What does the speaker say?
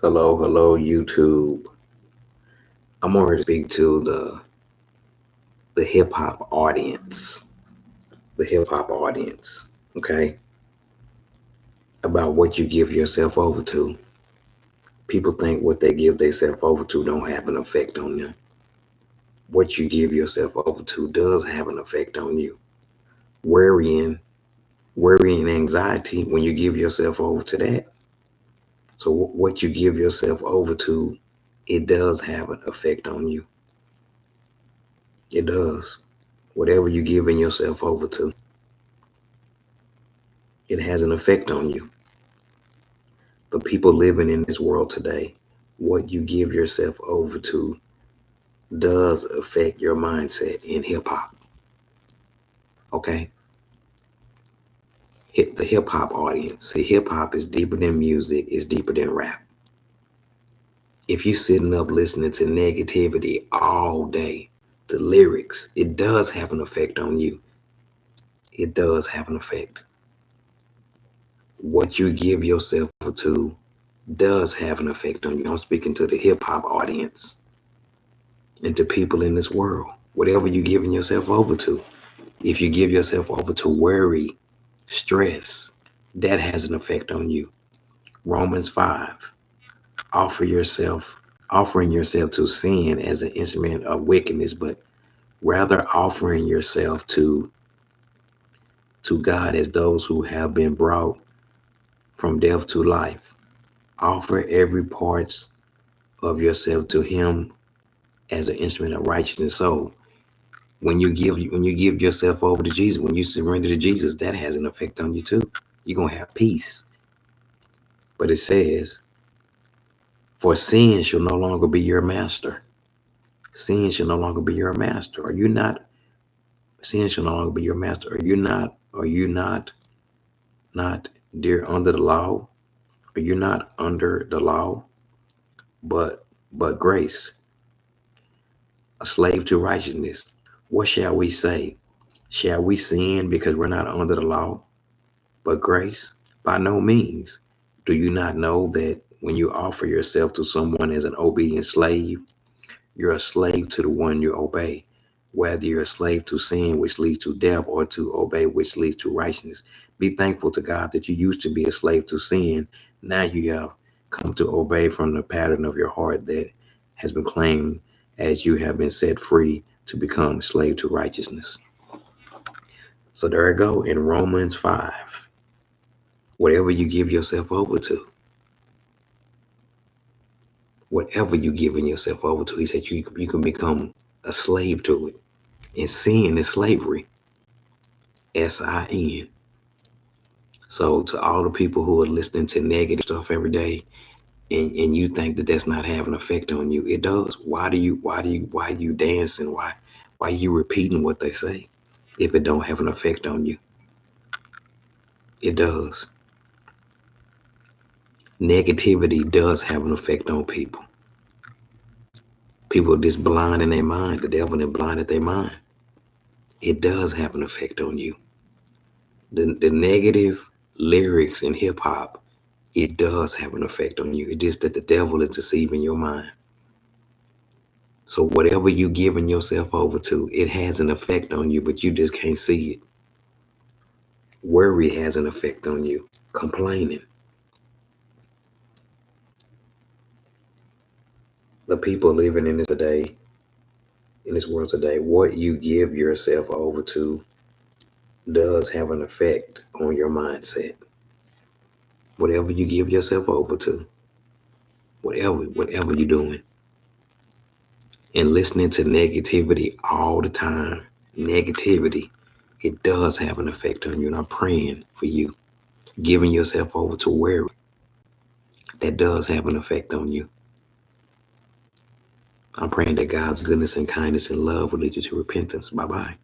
Hello, YouTube. I'm here to speak to the hip hop audience, okay, about what you give yourself over to. People think what they give themselves over to don't have an effect on them. What you give yourself over to does have an effect on you. Worrying, worrying, anxiety when you give yourself over to that. So what you give yourself over to, it does have an effect on you. It does. Whatever you giving yourself over to, it has an effect on you. The people living in this world today, what you give yourself over to does affect your mindset in hip hop. Okay? Hit the hip hop audience. See, hip hop is deeper than music, it's deeper than rap. If you're sitting up listening to negativity all day, the lyrics, it does have an effect on you. It does have an effect. What you give yourself to does have an effect on you. I'm speaking to the hip hop audience and to people in this world. Whatever you're giving yourself over to, if you give yourself over to worry, stress, that has an effect on you. Romans 5, offer yourself, offering yourself to sin as an instrument of wickedness, but rather offering yourself to God as those who have been brought from death to life. Offer every parts of yourself to Him as an instrument of righteousness. So when you give yourself over to Jesus, when you surrender to Jesus, that has an effect on you too. You're gonna have peace. But it says, for sin shall no longer be your master. Sin shall no longer be your master. Are you not? Sin shall no longer be your master. Are you not? Not dear under the law? Are you not under the law? But grace, a slave to righteousness. What shall we say? Shall we sin because we're not under the law? But grace? By no means. Do you not know that when you offer yourself to someone as an obedient slave, you're a slave to the one you obey? Whether you're a slave to sin, which leads to death, or to obey, which leads to righteousness. Be thankful to God that you used to be a slave to sin. Now you have come to obey from the pattern of your heart that has been claimed as you have been set free to become a slave to righteousness. So there I go in Romans 5. Whatever you give yourself over to, whatever you giving yourself over to, he said you can become a slave to it. And sin is slavery. SIN. So to all the people who are listening to negative stuff every day, and you think that that's not having an effect on you, it does. Why you dancing? Why you repeating what they say if it don't have an effect on you? It does. Negativity does have an effect on people. People are just blind in their mind. The devil is blind at their mind. It does have an effect on you. The negative lyrics in hip hop, it does have an effect on you. It's just that the devil is deceiving your mind. So whatever you giving yourself over to, it has an effect on you, but you just can't see it. Worry has an effect on you. Complaining. The people living in this world today, what you give yourself over to does have an effect on your mindset. Whatever you give yourself over to, whatever you're doing, and listening to negativity all the time, negativity, it does have an effect on you. And I'm praying for you. Giving yourself over to worry, that does have an effect on you. I'm praying that God's goodness and kindness and love will lead you to repentance. Bye bye.